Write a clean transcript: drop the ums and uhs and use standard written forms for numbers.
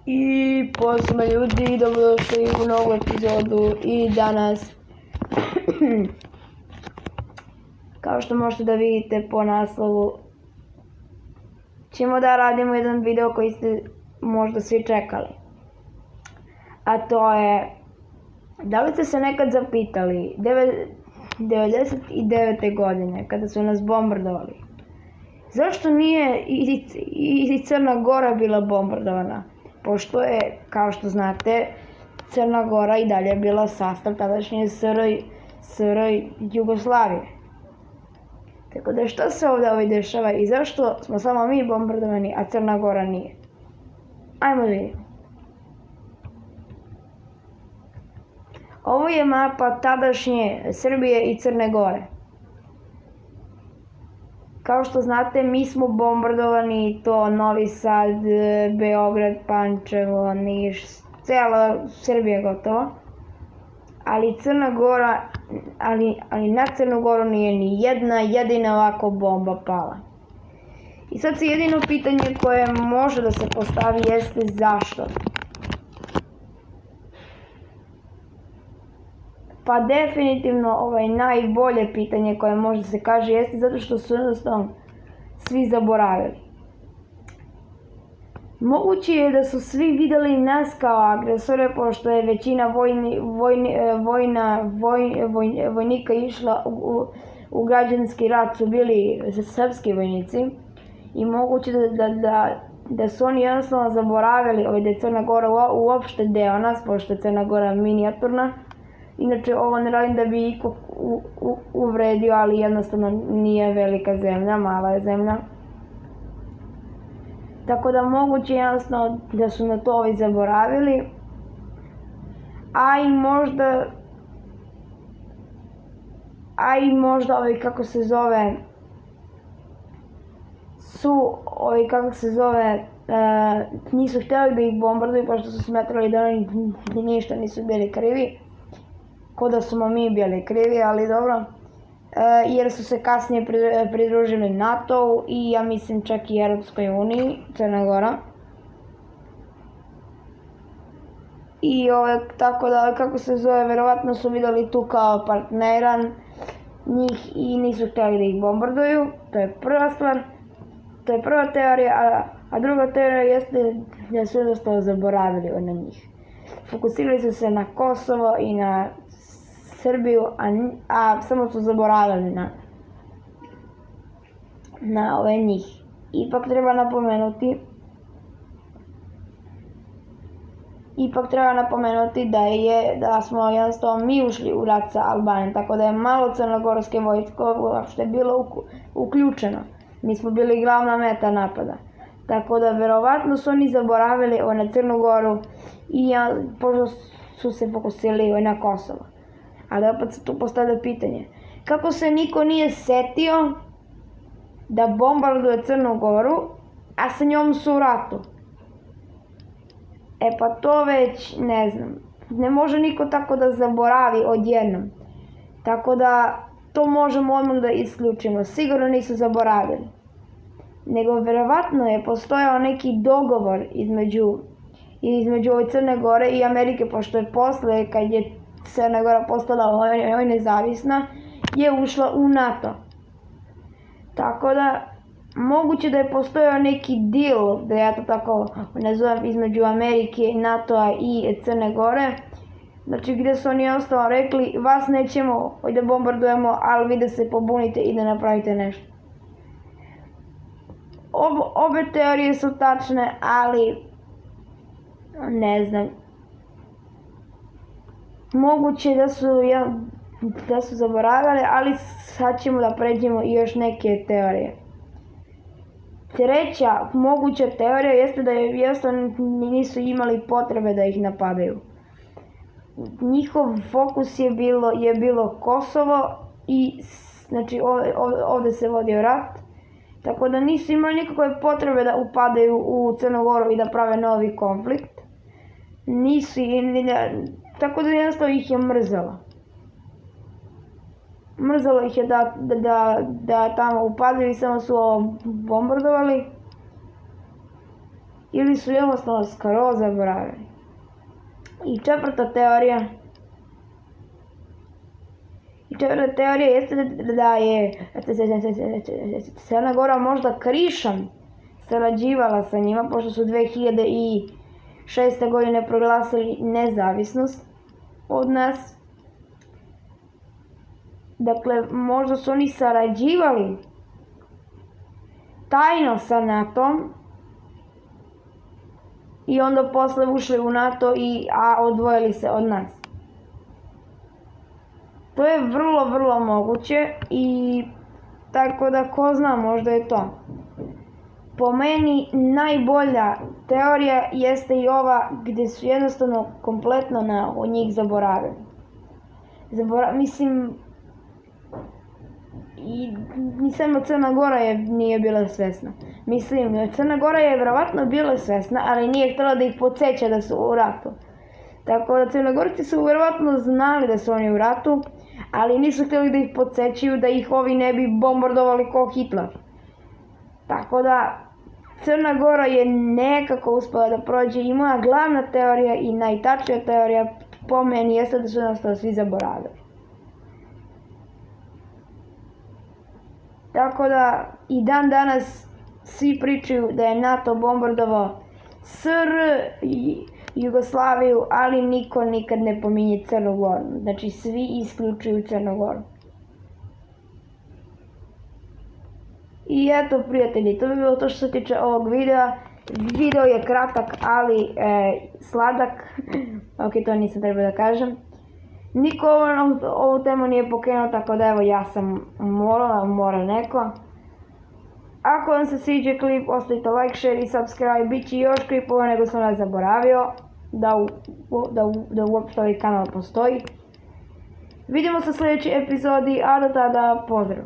I pozdrav ljudi, dobrodošli u novu epizodu i danas kao što možete da vidite po naslovu ćemo da radimo jedan video koji ste možda svi čekali, a to je da li ste se nekad zapitali 99. godine kada su nas bombardovali, zašto nije i Crna Gora bila bombardovana? Pošto je, kao što znate, Crna Gora i dalje bila sastav tadašnje SR Jugoslavije. Tako da šta se ovdje dešava i zašto smo samo mi bombardovani, a Crna Gora nije? Ajmo da vidimo. Ovo je mapa tadašnje Srbije i Crne Gore. Kao što znate, mi smo bombardovani, to Novi Sad, Beograd, Pančevo, Niš, cijela Srbija gotovo. Ali Crna Gora, ali na Crnu Goru nije ni jedna jedina ovako bomba pala. I sad se jedino pitanje koje može da se postavi jeste zašto? Pa definitivno najbolje pitanje koje može da se kaže jeste zato što su jednostavno svi zaboravili. Moguće je da su svi videli nas kao agresore, pošto je većina vojnika išla u građanski rat, su bili srpski vojnici i moguće da su oni jednostavno zaboravili da je Crna Gora uopšte deo nas, pošto je Crna Gora minijaturna. Inače, ovo ne radim da bi iko uvredio, ali jednostavno nije velika zemlja, mala je zemlja. Tako da moguće jednostavno da su na to zaboravili, a i možda nisu htjeli da ih bombarduju, pošto su smatrali da oni ništa nisu bili krivi. Ko da smo mi bili krivi, ali dobro, jer su se kasnije pridružili NATO-u i ja mislim čak i Europskoj uniji, Crna Gora. I tako da, verovatno su vidjeli tu kao partnera njih i nisu htjeli da ih bombarduju. To je prva stvar, to je prva teorija, a druga teorija jeste da su jednostavno zaboravili na njih. Fokusirali su se na Kosovo i na Srbiju, a samo su zaboravili na njih. Ipak treba napomenuti da smo jednostavno mi ušli u rat sa Albanijom, tako da je malo crnogorske vojske uopšte bilo uključeno. Mi smo bili glavna meta napada. Tako da verovatno su oni zaboravili na Crnu Goru i pošto su se fokusirali na Kosovo. Ali opet se tu postavlja pitanje, kako se niko nije setio da bombarduje Crnu Goru, a sa njom su u ratu? Pa to već ne znam. Ne može niko tako da zaboravi odjednom. Tako da to možemo odmah da isključimo. Sigurno nisu zaboravili. Nego verovatno je postojao neki dogovor između Crne Gore i Amerike, pošto je posle, kad je Crna Gora postala nezavisna, je ušla u NATO. Tako da, moguće da je postojao neki deal, da ja to tako nazovem, između Amerike, NATO-a i Crne Gore. Znači, gdje su oni jednostavno rekli, vas nećemo da bombardujemo, ali vi da se pobunite i da napravite nešto. Obe teorije su tačne, ali ne znam. Moguće da su zaboravili, ali sad ćemo da pređemo i još neke teorije. Treća moguća teorija jeste da jednostavno nisu imali potrebe da ih napadaju. Njihov fokus je bilo Kosovo i znači ovdje se vodio rat. Tako da nisu imali nikakve potrebe da upadaju u Crnu Goru i da prave novi konflikt. Tako da jednostavno ih je mrzelo. Mrzelo ih je da tamo upadaju i samo su bombardovali. ili su jednostavno skroz zaboravili. I četvrta teorija jeste da je Crna Gora možda krišom sarađivala sa njima, pošto su 2006. godine proglasili nezavisnost od nas. Dakle, možda su oni sarađivali tajno sa NATO-om i onda posle ušli u NATO a odvojili se od nas. To je vrlo, vrlo moguće i tako da ko zna, možda je to. Po meni najbolja teorija jeste i ova gdje su jednostavno kompletno od njih zaboravili. Mislim, i ni samo Crna Gora nije bila svesna. Mislim, Crna Gora je vjerovatno bila svesna, ali nije htjela da ih podsjeća da su u ratu. Tako da Crnogorci su vjerovatno znali da su oni u ratu, ali nisu htjeli da ih podsjećaju da ih ovi ne bi bombardovali kao Hitler. Tako da Crna Gora je nekako uspjela da prođe i moja glavna teorija i najtačnija teorija po meni jeste da su jednostavno svi zaboravili. Tako da i dan danas svi pričaju da je NATO bombardovao Jugoslaviju, ali niko nikad ne pominje Crnu Goru. Znači svi isključuju Crnu Goru. I eto prijatelji, to bi bilo to što se tiče ovog videa. Video je kratak, ali sladak. Ok, to nisam trebao da kažem. Niko ovu temu nije pokrenuo, tako da evo ja sam mora neko. Ako vam se sviđa klip, ostavite like, share i subscribe. Biće još klipova nego sam vas zaboravio da uopšte ovaj kanal postoji. Vidimo se u sljedećoj epizodi, a do tada pozdrav!